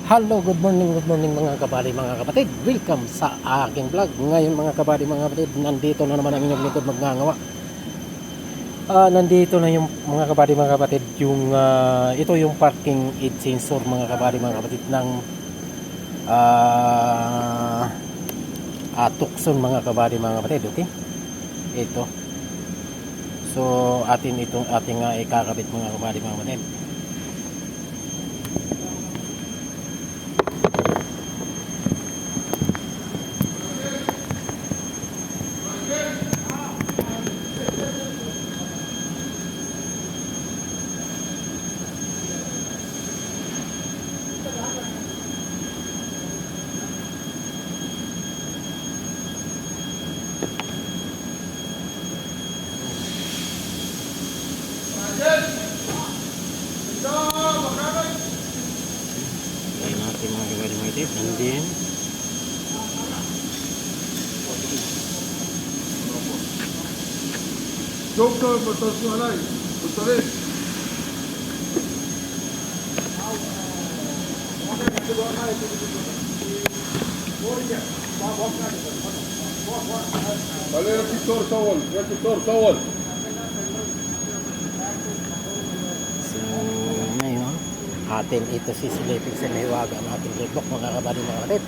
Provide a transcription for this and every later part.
Hello, good morning mga kabady, mga kapatid. Welcome sa aking vlog. Ngayon mga kabady, mga kapatid, nandito na naman ang inyong lingkod magngangawa. Nandito na yung mga kabady, mga kapatid, yung ito yung parking aid sensor mga kabady, mga kapatid ng Tucson mga kabady, mga kapatid. Okay? Ito. So, ating ikakabit mga kabady, mga kapatid. Ayan natin mga kabady, mga kapatid. And then Doktor Bertosu Alay, Doktorin. Bale, Rektor Sawal, Rektor Sawal. so, ngayon atin ito sisilipin sa liwagan ating redlock mga kabady, mga kapatid.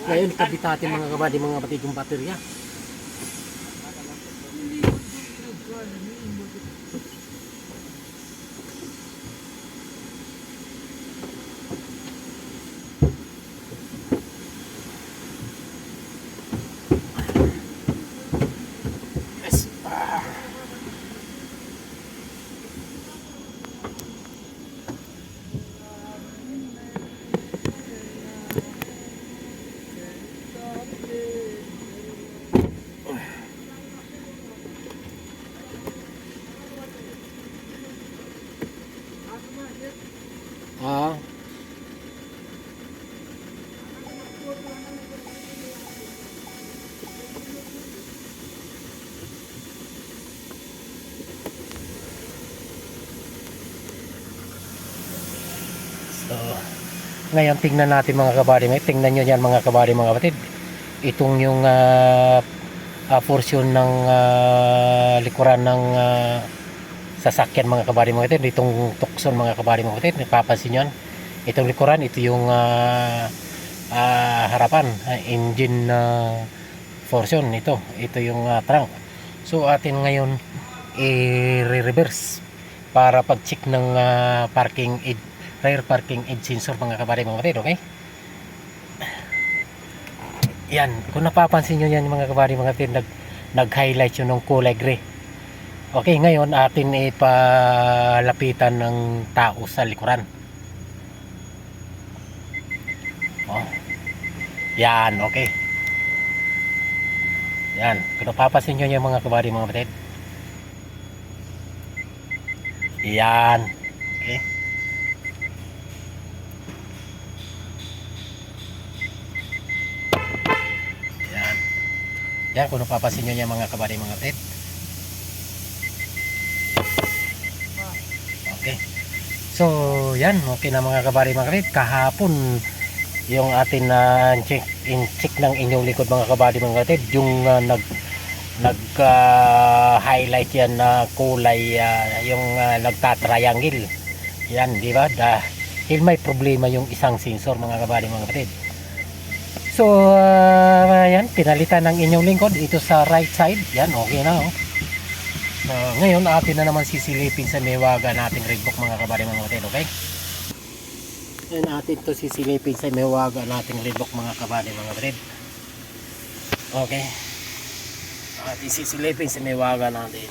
Ngayon kabit natin mga kabady, mga kapatid, yung baterya. Yes. Ah. So, ngayon tingnan natin mga kabady, tingnan nyo yan mga kabady, mga kapatid. Itong yung portion ng likuran ng sasakyan mga kabady, mga kapatid. Itong Tucson mga kabady, mga kapatid, napapansin nyo yan. Itong likuran, ito yung harapan, engine portion. Ito yung trunk. So atin ngayon i-reverse para pag-check ng rear parking aid sensor mga kabady, mga kapatid. Okay, yan, kung napapansin nyo yan mga kabady, mga kapatid, nag-highlight yun ng kulay gray. Okay, ngayon atin ipalapitan ng tao sa likuran. Yan, okay. Yan, kung napapansin nyo yan mga kabady, mga kapatid. Yan, okay. Yan, yan, kung napapansin nyo yan mga kabady, mga kapatid. Okay. So, yan, okay na mga kabady, mga kapatid. Kahapon yung atin na check ng inyong likod mga kabady, mga kapatid, yung highlight yan na kulay, yung nagtatriangle yan, di ba? Dahil may problema yung isang sensor mga kabady, mga kapatid. So, yan, pinalitan ng inyong lingkod. Ito sa right side. Yan, okay na, oh. So, ngayon, atin na naman sisilipin sa mewaga nating red book, mga kabady, mga kapatid, okay? Yan, atin to sisilipin sa mewaga nating red book, mga kabady, mga kapatid. Okay. Atin sisilipin sa mewaga natin.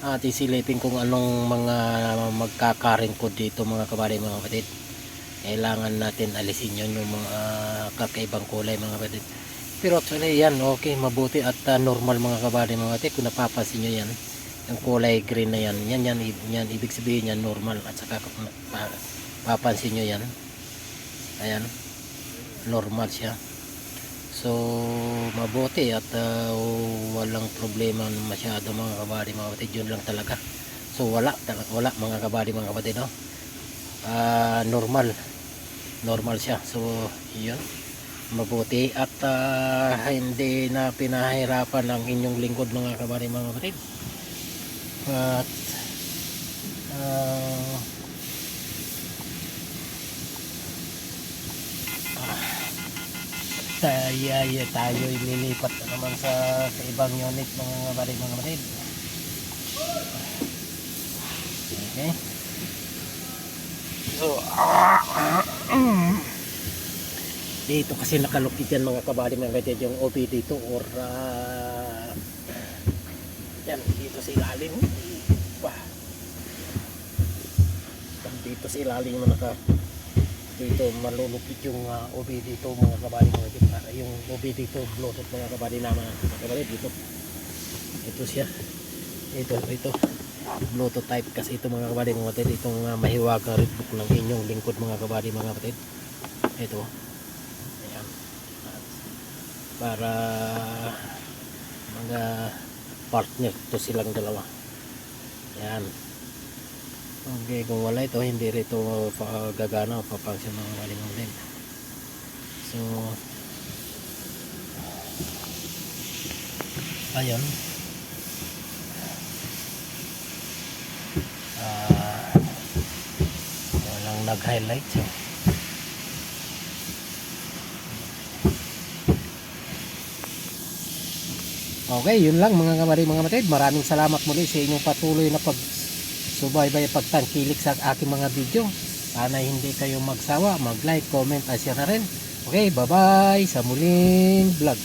At isilipin kung anong mga magkakaring ko dito, mga kabady, mga kapatid. Kailangan natin alisin yun yung mga kakaibang kulay, mga kapatid. Pero actually yan, okay, mabuti at normal, mga kabady, mga kapatid. Kung napapansin nyo yan, yung kulay green na yan, yan ibig sabihin yan normal. At saka kung papansin nyo yan, ayan, normal siya. So mabuti at walang problema masyado, mga kabady, mga kapatid. Yun lang talaga. So wala mga kabady, mga kapatid, no? Normal siya. So yun, mabuti at hindi na pinahirapan ang inyong lingkod, mga kabady, mga kapatid. At tayo ililipat na naman sa ibang unit, mga kabady, mga kapatid. Okay. So dito kasi nakalukit yan, mga kabady, mga kapatid, yung OP dito, or yan dito sa ilalim. Dito sa ilalim mo dito malulupit yung OB dito, mga kabady, mga kapatid. Para yung OB dito bluetooth, mga kabady, naman mga kabady, dito ito siya, ito bluetooth type kasi ito, mga kabady, mga kapatid. Itong mahiwagang red book ng inyong lingkod, mga kabady, mga kapatid. Ito, ayan, para mga partner to silang dalawa. Yan. Okay, kung wala ito, hindi rito gagana o papangsyon, mga kalimang din. So ayun, walang nag-highlight, so okay, yun lang, mga kabady, mga kapatid. Maraming salamat muli sa inyong patuloy na subaybay, pagtangkilik sa aking mga video. Sana hindi kayo magsawa, mag-like, comment, at share na rin. Okay, bye bye sa muling vlog.